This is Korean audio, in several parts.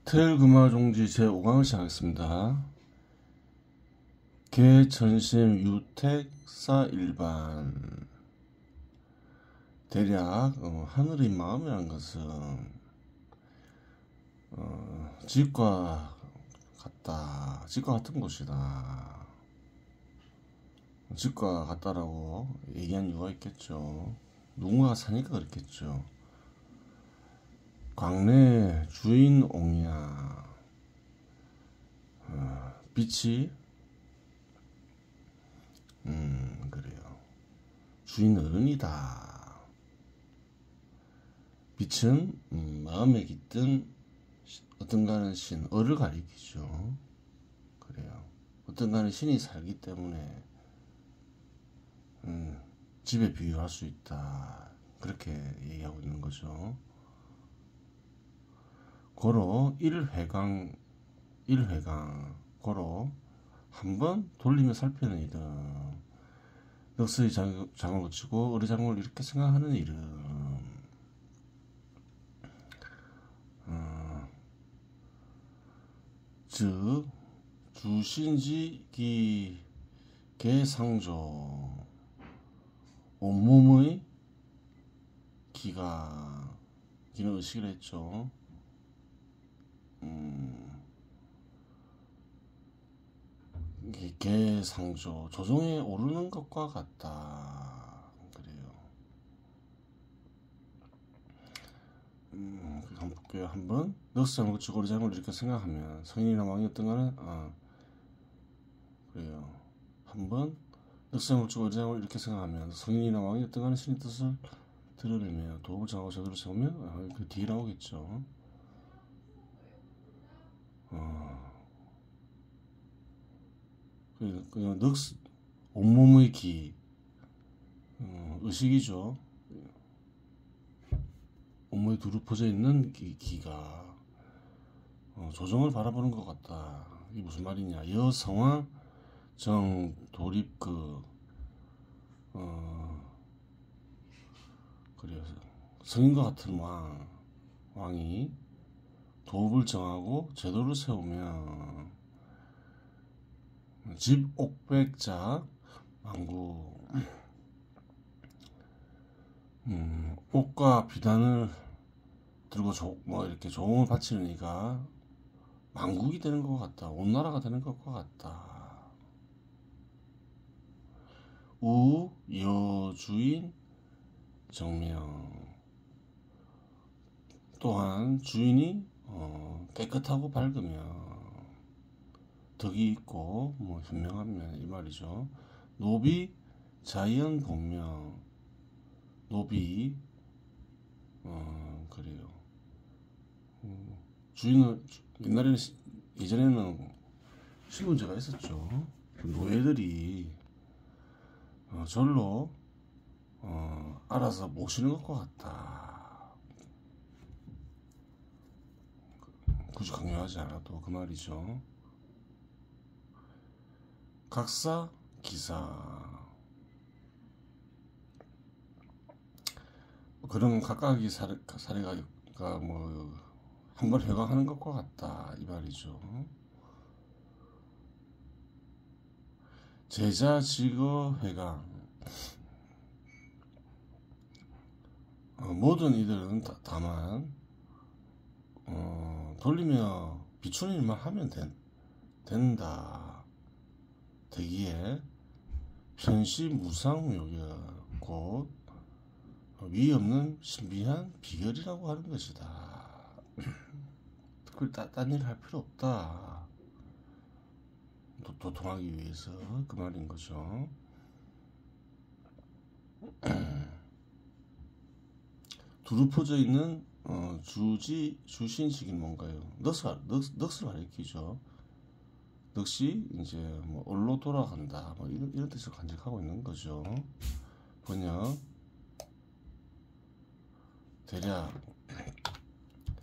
태을금화종지 제5강을 시작하겠습니다. 개천심 유택사 일반. 대략 하늘의 마음이라는 것은 집과 같다, 집과 같은 곳이다, 집과 같다라고 얘기한 이유가 있겠죠. 누군가가 사니까 그렇겠죠. 광내 주인옹이야. 빛이 그래요. 주인 어른이다. 빛은 마음에 깃든 어떤가는 신, 어를 가리키죠. 그래요. 어떤가는 신이 살기 때문에 집에 비유할 수 있다. 그렇게 얘기하고 있는 거죠. 고로 1회강 고로 한번 돌리며 살피는 이름. 넋의 장을 거치고 어리 장을 이렇게 생각하는 이름. 즉 주신지기 개상조. 온몸의 기가, 기는 의식을 했죠. 개상조, 조종에 오르는 것과 같다. 그래요. 한번 볼게요. 한번 넉상을 거치고 어리장을 이렇게 생각하면 성인이나 왕이었던 거는 그래요. 한번 넉상을 거치고 어리장을 이렇게 생각하면 성인이나 왕이었던 거는 신의 뜻을 드러내며 도움을 정하고 제대로 세우면 그 뒤에 나오겠죠. 그냥 온몸의 기, 의식이죠. 온몸에 두루 퍼져 있는 기가 조정을 바라보는 것 같다. 이게 무슨 말이냐? 여성왕 정 도립그 그래요. 성인과 같은 왕이 도읍을 정하고 제도를 세우면 집 옥백자 망구. 옥과 비단을 들고 이렇게 조공을 바치는 이가 망국이 되는 것 같다. 온 나라가 되는 것과 같다. 우 여주인 정명. 또한 주인이 깨끗하고 밝으면 덕이 있고 현명하면 이 말이죠. 노비 자연 본명. 노비 그래요. 주인은 예전에는 신분제가 있었죠. 노예들이 절로 알아서 모시는 것과 같다. 굳이 강요하지 않아도 그 말이죠. 각사 기사. 그런 각각의 사례가 한번 회광하는 것과 같다. 이 말이죠. 제자 직어 회광. 모든 이들은 다만 돌리며 비추는 일만 하면 된다. 되기에 편시무상묘결 곧 위 없는 신비한 비결이라고 하는 것이다. 그걸 딴 일 할 필요 없다. 도통하기 위해서 그 말인 거죠. 두루 퍼져 있는 주신식이 뭔가요? 넋을 가리키죠. 넋이 이제 얼로 돌아간다. 이런 뜻을 간직하고 있는 거죠. 번역. 대략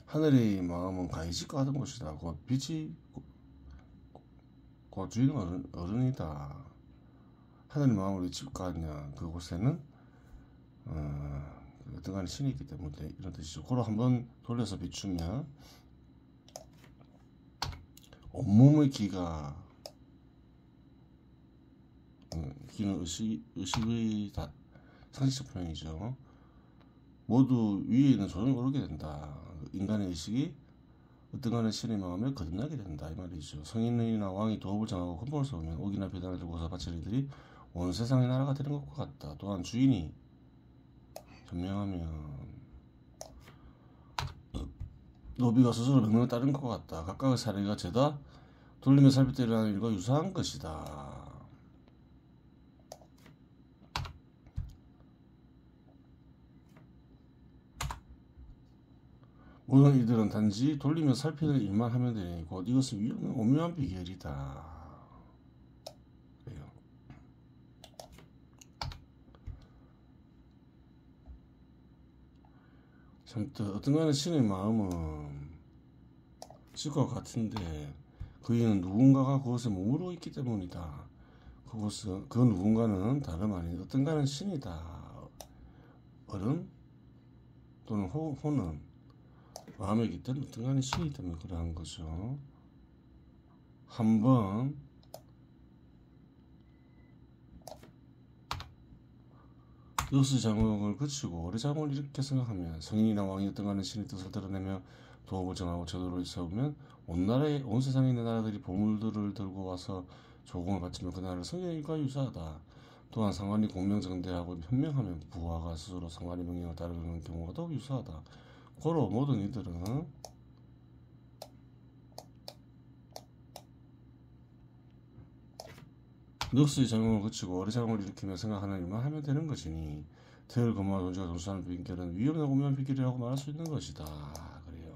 하늘의 마음은 가이집과 같은 곳이다. 곧 빛이 곧 주인 어른이다. 하늘의 마음으로 집과 같냐? 그곳에는 어떤 간에 신이 있기 때문에 이런 뜻이죠. 고로 한번 돌려서 비추면 온몸의 기가, 기는 의식의 상식적 표현이죠. 모두 위에 있는 조정이 오르게 된다. 인간의 의식이 어떤 간의 신의 마음에 거듭나게 된다 이 말이죠. 성인이나 왕이 도읍을 정하고 헌법을 세우면 옥이나 비단을 들고서 바칠 이들이 온 세상의 나라가 되는 것과 같다. 또한 주인이 현명하면 노비가 스스로 명령을 따른 것과 같다. 각각의 사례가 죄다 돌리며 살피되라는 일과 유사한 것이다. 모든 이들은 단지 돌리며 살피는 일만 하면 되니 곧 이것은 위험한 오묘한 비결이다. 그래요. 참 어떤가는 신의 마음은 실과 같은데 그 이유는 누군가가 그것에 머무르고 있기 때문이다. 그 누군가는 다름 아닌 어떤가는 신이다. 어른 또는 호는 마음에 깃든 어떤가는 신이 때문에 그러한 거죠. 한번 여수 장막을 그치고 오래 잠을 이렇게 생각하면 성인이나 왕이 어떤가는 신의 뜻을 드러내며 도읍을 정하고 제도를 세우면 온 세상에 있는 나라들이 보물들을 들고 와서 조공을 바치면 그 나라를 성인의 일과 유사하다. 또한 상관이 공명정대하고 현명하면 부하가 스스로 상관의 명령을 따르는 경우가 더욱 유사하다. 고로 모든 이들은 늑스의 작용을 거치고 어리작용을 일으키며 생각하는 일만 하면 되는 것이니 태을 근무와 존재가 동수하는 비결은 위험한 오묘한 비결이라고 말할 수 있는 것이다. 그래요.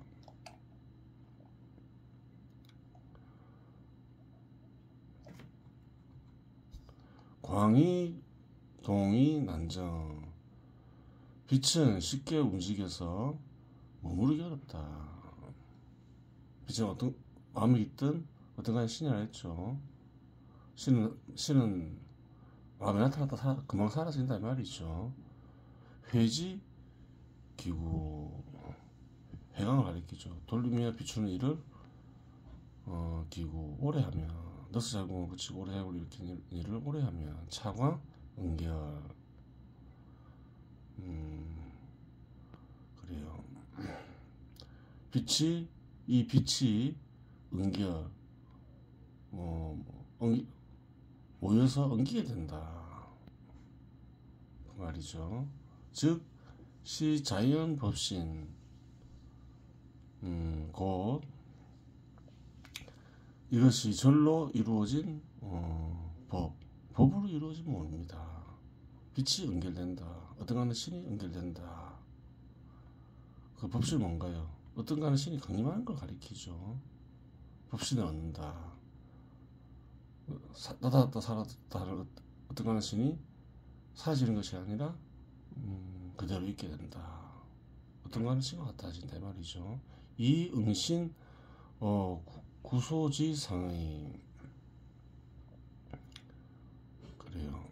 광이 동이 난정. 빛은 쉽게 움직여서 머무르기 어렵다. 빛은 어떤 마음이 있든 어떤 간에 신이라 했죠. 신은 마음에 나타났다 금방 사라진다 이 말이죠. 회지 기구 해강을 가리키죠. 돌리며 비추는 일을 기구 오래 하면 너스 작용을 거치고 오래 작용을 일으키는 일을 오래 하면 차광 은결 그래요. 이 빛이 은결 모여서 엉기게 된다 그 말이죠. 즉 시자연 법신 곧 이것이 절로 이루어진 법으로 이루어진 몸입니다. 빛이 연결된다. 어떤가는 신이 연결된다. 그 법신은 뭔가요? 어떤가는 신이 강림하는 걸 가리키죠. 법신을 얻는다. 나타났다 사라졌다. 어떤가는 신이 사라지는 것이 아니라 그대로 있게 된다. 어떤가는 신과 같아진다 이 말이죠. 이 응신 구소지상의 그래요.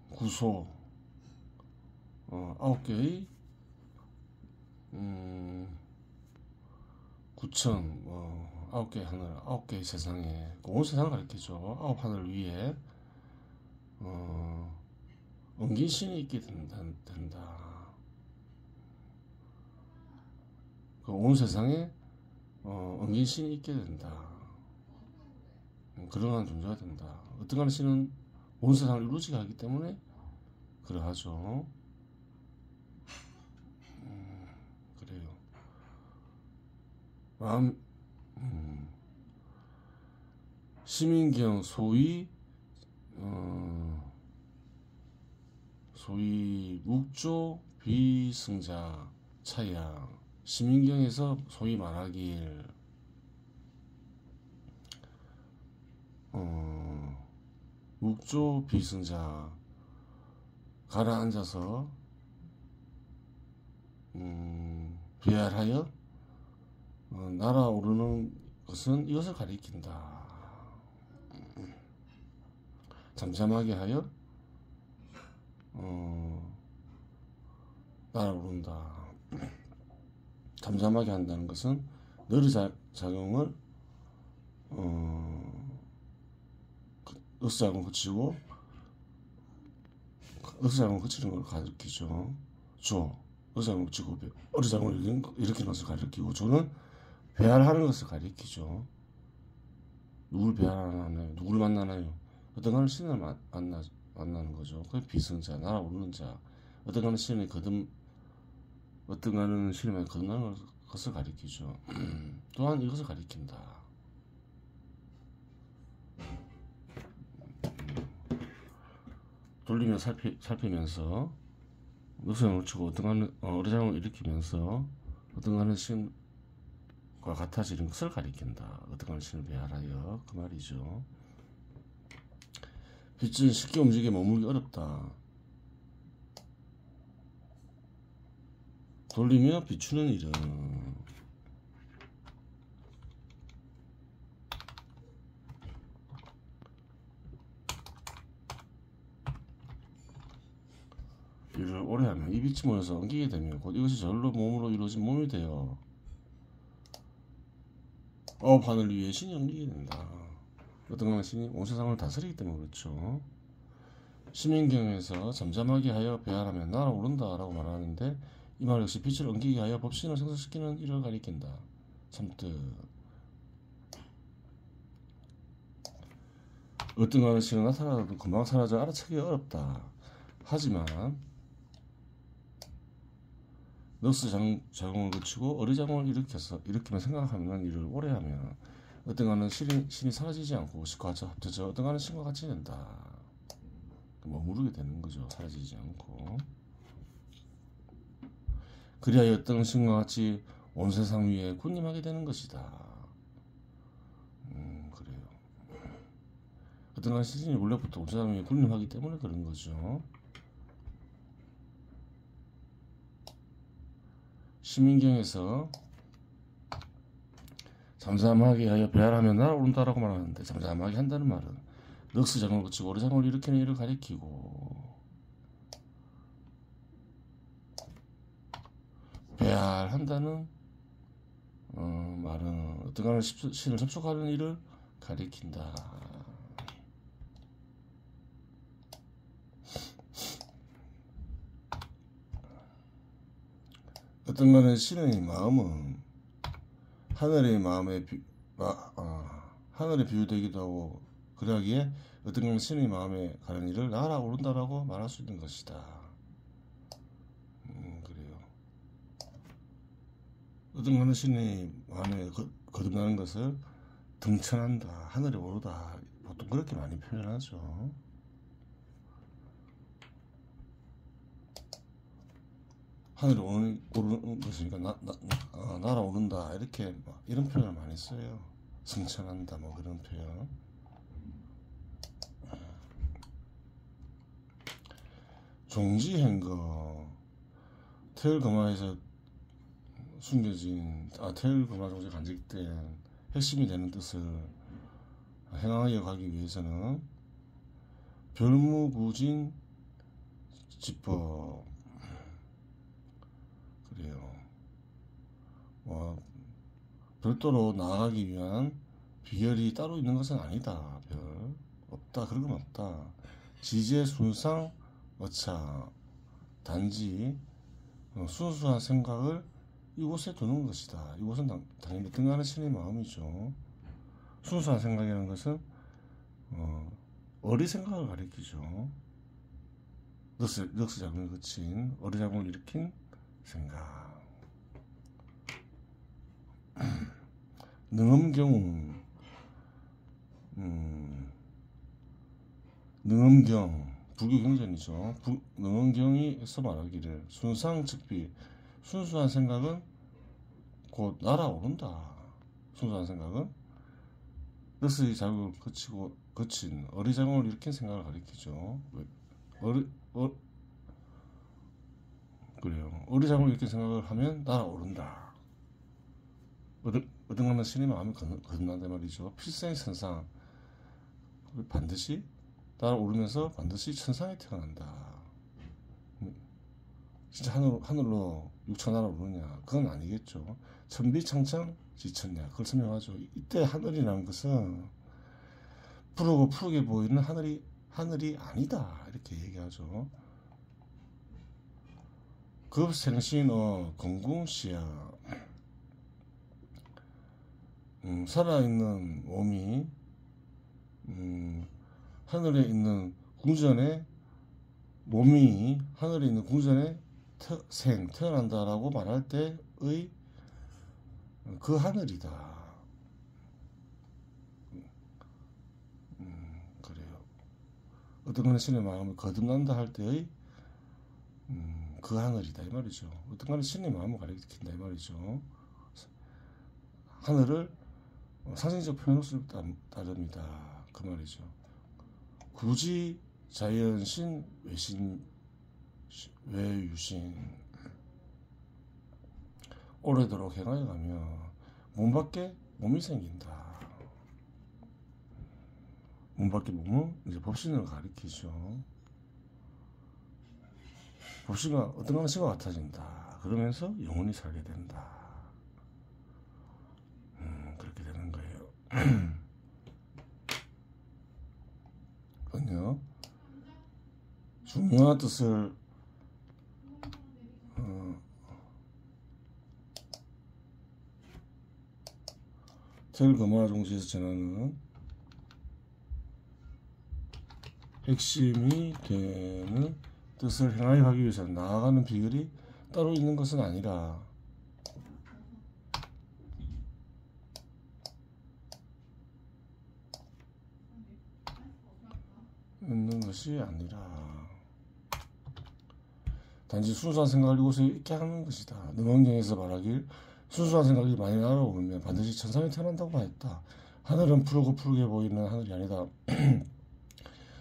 구소 9개의 구천 9개의 하늘 9개의 세상에 온 세상을 가리키죠. 9하늘 위에 엉긴 신이 있게 된다. 그 온 세상에 엉긴 신이 있게 된다. 그러한 존재가 된다. 어떤 신은 온 세상을 이루어지게 하기 때문에 그러하죠. 그래요. 시민경 소위 묵조 비승자 차양 시민경에서 소위 말하길 묵조 비승자 가라앉아서 비알하여 날아오르는 것은 이것을 가리킨다. 잠잠하게 하여 날아오른다. 잠잠하게 한다는 것은 너리 작용을 역사작용을 그치고 역사작용을 그치는 걸 가리키죠. 역사작용을 그치고 어리작용을 일으키는 것을 가리키고 조는 배알하는 것을 가리키죠. 누굴 배알하나요? 누구를 만나나요? 어떤가는 신을 만나는 거죠. 그 비승자, 날아오르는 자. 어떤가는 신의 어떤가는 신을 거듭나는 것을 가리키죠. 또한 이것을 가리킨다. 돌리며 살피면서 역사를 치고 어떤가는 어리장을 일으키면서 어떤가는 신과 같아지는 것을 가리킨다. 어떤가는 신을 배알하여 그 말이죠. 빛은 쉽게 움직이게 머물기 어렵다. 돌리며 비추는 일은 이를 오래 하면 이 빛이 모여서 엉키게 되며 곧 이것이 절로 몸으로 이루어진 몸이 되어 하늘 위에 신이 엉키게 된다. 어떤 신이 온 세상을 다스리기 때문에 그렇죠. 시민경에서 잠잠하게 하여 배알하면 날아오른다 라고 말하는데 이 말 역시 빛을 엉키게 하여 법신을 성사시키는 일을 가리킨다. 참뜻 어떤 신은 나타나도 금방 사라져 알아차기가 어렵다. 하지만 넉스 작용을 그치고 어리작용을 일으키면 생각하면 일을 오래 하면 어떤가는 신이 사라지지 않고 신과 합쳐져 어떤가는 신과 같이 된다. 머무르게 되는 거죠. 사라지지 않고. 그리하여 어떤 신과 같이 온 세상 위에 군림하게 되는 것이다. 그래요. 어떤가는 신이 원래부터 온 세상 위에 군림하기 때문에 그런 거죠. 시민경에서 잠잠하게 하여 배알하면 날아오른다라고 말하는데 잠잠하게 한다는 말은 넉스 작용을 그치고 오래작용을 일으키는 일을 가리키고 배알한다는 말은 어떤가는 신을 접촉하는 일을 가리킨다. 어떤가는 신의 마음은 하늘의 마음에 하늘에 비유되기도 하고 그러기에 어떤가는 신의 마음에 가는 일을 날아오른다라고 말할 수 있는 것이다. 그래요. 어떤가는 신의 마음에 거듭나는 것을 등천한다, 하늘에 오르다 보통 그렇게 많이 표현하죠. 하늘에 오르는 것이니까 날아오른다 이렇게 이런 표현을 많이 써요. 승천한다 뭐 그런 표현. 종지행거 태을금화에서 숨겨진 태을금화 종지에 간직된 핵심이 되는 뜻을 행하여 가기 위해서는 별무구진 지법 그래요. 별도로 나아가기 위한 비결이 따로 있는 것은 아니다. 별 없다. 그런 건 없다. 지제 순상 어차 단지 순수한 생각을 이곳에 두는 것이다. 이곳은 당연히 등하는 신의 마음이죠. 순수한 생각이라는 것은 어리 생각을 가리키죠. 넉스 작용을 그친 어리 작용을 일으킨 생각. 능엄경 능엄경 불교 경전이죠. 능엄경이서 말하기를 순상즉비 순수한 생각은 곧 날아오른다. 순수한 생각은 넉스의 작용을 거친 어리 작용을 일으킨 생각을 가리키죠. 그래요. 어리 작용을 일으킨 생각을 하면 날아오른다. 어딘가는 신의 마음이 거듭난단 말이죠. 필생의 천상 반드시 날아오르면서 반드시 천상에 태어난다. 진짜 하늘로 육체 날아오르냐? 그건 아니겠죠. 천비창창 지쳤냐? 그걸 설명하죠. 이때 하늘이라는 것은 푸르고 푸르게 보이는 하늘이 아니다. 이렇게 얘기하죠. 급생신어 건궁시야. 살아있는 몸이 하늘에 있는 궁전에 몸이 하늘에 있는 궁전에 태어난다라고 말할 때의 그 하늘이다. 그래요. 어떤 거는 신의 마음을 거듭난다 할 때의 그 하늘이다 이 말이죠. 어떤 거는 신의 마음을 가리킨다 이 말이죠. 하늘을 상징적 표현으로 따릅니다. 그 말이죠. 굳이 자연신, 외유신 오래도록 행하여 가면 몸 밖에 몸이 생긴다. 몸 밖에 몸은 이제 법신을 가리키죠. 법신과 어떤 거는 신과 같아진다. 그러면서 영원히 살게 된다. 그렇게 되는 거예요. 그건요, 중요한 뜻을 텔금화종지에서 전하는 핵심이 되는 뜻을 행하여 하기 위해서 나아가는 비결이 따로 있는 것은 아니라 단지 순수한 생각을 이곳에 있게 하는 것이다. 능원경에서 말하길 순수한 생각이 많이 날아오르면 반드시 천상에 태어난다고 하였다. 하늘은 푸르고 푸르게 보이는 하늘이 아니다.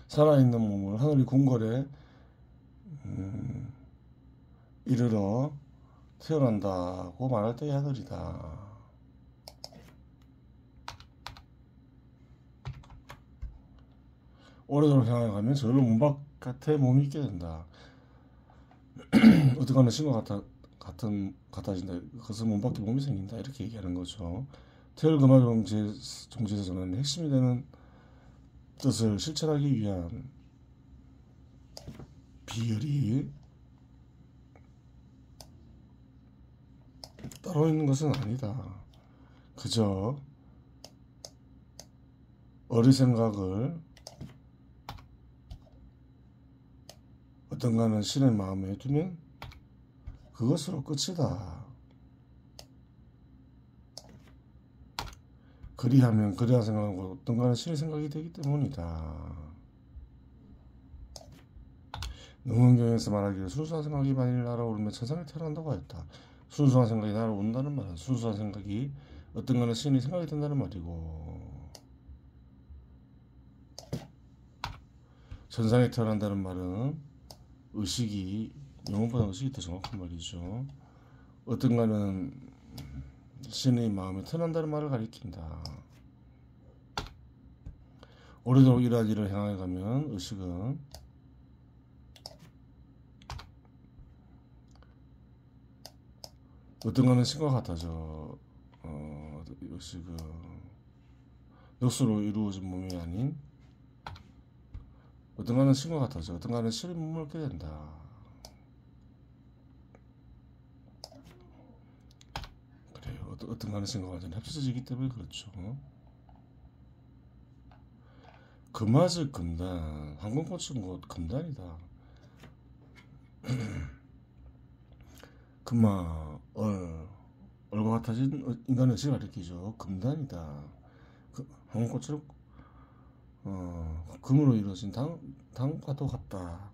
살아있는 몸을 하늘이 궁궐에 이르러 태어난다고 말할 때의 하늘이다. 오래도록 향해 가면 저절로 몸 바깥에 몸이 있게 된다. 어떻게 하는 신과 같아진다. 그것은 몸 밖에 몸이 생긴다. 이렇게 얘기하는 거죠. 태열금화 종지에서 전하는 핵심이 되는 뜻을 실천하기 위한 비결이 따로 있는 것은 아니다. 그저 어리생각을 어떤가는 신의 마음에 두면 그것으로 끝이다. 그리하면 그리한 생각하고 어떤가는 신의 생각이 되기 때문이다. 능원경에서 말하기를 순수한 생각이 만일 날아오르면 천상에 태어난다고 하였다. 순수한 생각이 날아온다는 말은 순수한 생각이 어떤가는 신의 생각이 된다는 말이고, 천상에 태어난다는 말은 의식이 영혼보다 의식이 더 정확한 말이죠. 어떤가는 신의 마음에 태어난다는 말을 가리킨다. 오래도록 이러한 일을 행하여 가면 의식은 어떤가는 신과 같아져. 의식은 넋으로 이루어진 몸이 아닌 어떤가는 신과 같아져. 어떤가는 신의 몸을 얻게 된다. 그래요. 어떤가는 신과 완전히 합쳐지기 때문에 그렇죠. 금화즉 금단, 황금꽃은 곧 금단이다. 금화, 얼과 같아진 인간의 의식을 가리키죠. 금단이다. 황금꽃은 금으로 이루어진 당과도 같다.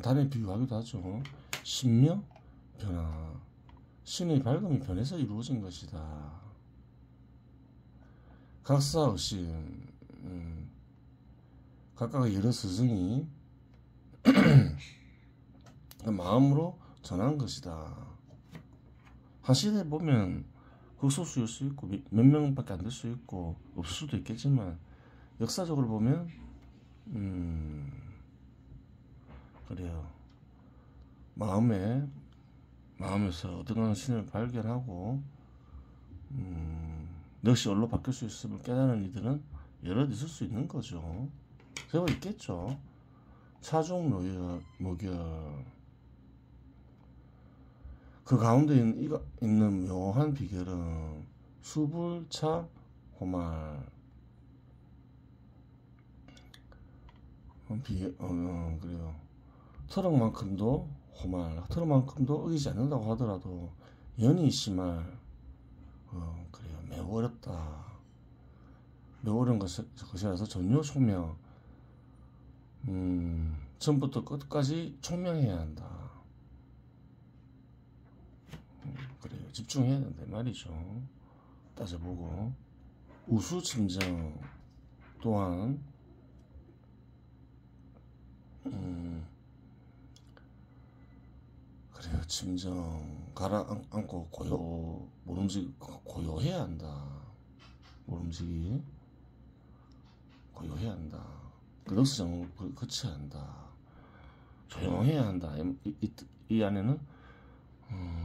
단에 비유하기도 하죠. 신명 변화, 신의 밝음이 변해서 이루어진 것이다. 각사의심, 각각의 여러 스승이 마음으로 전한 것이다. 한 시대에 보면 극소수일 수 있고 몇 명밖에 안 될 수 있고 없을 수도 있겠지만 역사적으로 보면 그래요. 마음에서 어떤 신을 발견하고 넋이 얼로 바뀔 수 있음을 깨달은 이들은 여럿 있을 수 있는 거죠. 제법 있겠죠. 차종 모결 그 가운데 있는 묘한 비결은 수불차 호말 그래요. 트럭만큼도 호말 트럭만큼도 어기지 않는다고 하더라도 연이 심할 그래요. 매우 어렵다. 매우 어려운 것이라서 전요 총명 처음부터 끝까지 총명해야 한다. 그래요. 집중해야 된다 말이죠. 따져보고 우수침정 또한 그래요. 침정 가라앉고 모름지기 고요해야 한다. 모름지기 고요해야 한다. 그 넋을 거쳐야 한다. 조용해야 한다. 이 안에는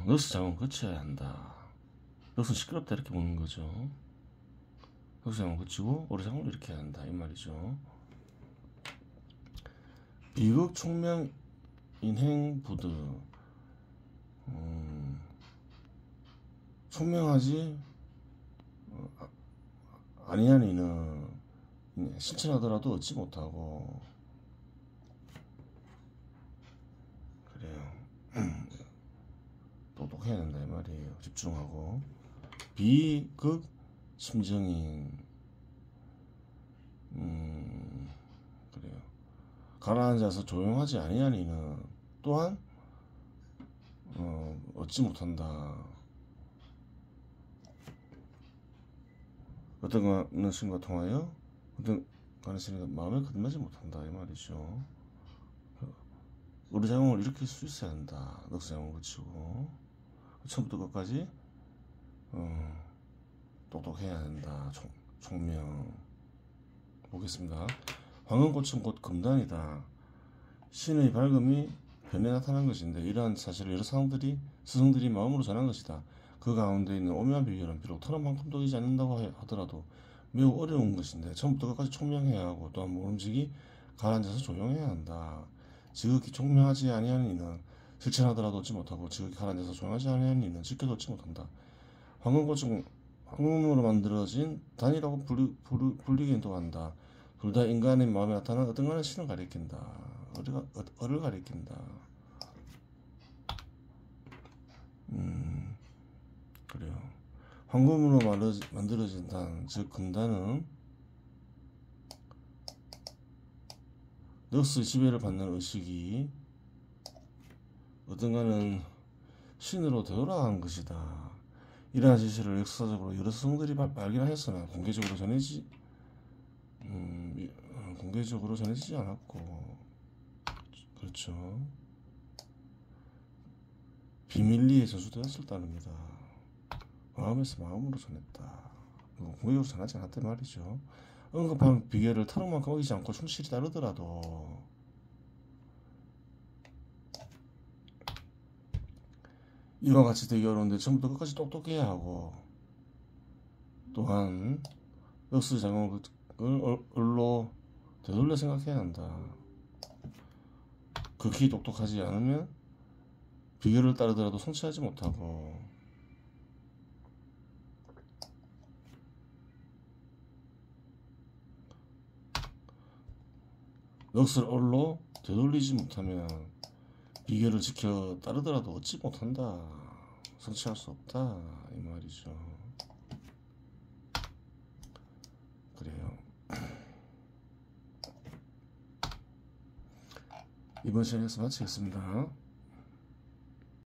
넋의 장을 거쳐야 한다. 넋은 시끄럽다 이렇게 보는 거죠. 넋의 장을 거치고 오래장을 이렇게 해야 한다 이 말이죠. 비극 총명 인행 부드 총명하지 아니한 이는 실천하더라도 얻지 못하고 그래요. 똑똑해야 된다 이 말이에요. 집중하고 비극 심정인 그래요. 가라앉아서 조용하지 아니한 이는 또한 얻지 못한다. 어떤 가능성과 통하여 어떤 가능성이 마음에 거듭나지 못한다 이 말이죠. 의료작용을 일으킬 수 있어야 한다. 넋작용을 거치고 처음부터 끝까지 똑똑해야 한다. 총명 보겠습니다. 황금꽃은 곧 금단이다. 신의 밝음이 변해 나타난 것인데 이러한 사실을 여러 스승들이 마음으로 전한 것이다. 그 가운데 있는 오묘한 비결은 비록 털만큼도 이지 않는다고 하더라도 매우 어려운 것인데 처음부터 끝까지 총명해야 하고 또한 모름지기 가라앉아서 조용해야 한다. 지극히 총명하지 아니하는 이는 실천하더라도 얻지 못하고 지극히 가라앉아서 조용하지 아니하는 이는 지켜도 얻지 못한다. 황금꽃은 황금으로 만들어진 단이라고 불리기도 한다. 둘 다 인간의 마음에 나타난 어떤가는 신을 가리킨다. 어를 가리킨다. 그래요. 황금으로 만들어진 단, 즉 금단은 넋의 지배를 받는 의식이 어떤가는 신으로 되돌아간 것이다. 이러한 지시를 역사적으로 여러 스승들이 발견하였으나 공개적으로 전해지지 않았고 그렇죠. 비밀리에 전수되었었답니다. 마음에서 마음으로 전했다. 공개적으로 전하지 않았단 말이죠. 언급한 비결을 털어만큼 어기지 않고 충실히 따르더라도 이와 같이 되기 어려운데 전부터 끝까지 똑똑해야 하고 또한 넋의 작용을 을로 되돌려 생각해야 한다. 극히 똑똑하지 않으면 비결을 따르더라도 성취하지 못하고 넋을 얼로 되돌리지 못하면 비결을 지켜 따르더라도 얻지 못한다. 성취할 수 없다 이 말이죠. 그래요. 이번 시간에서 마치겠습니다.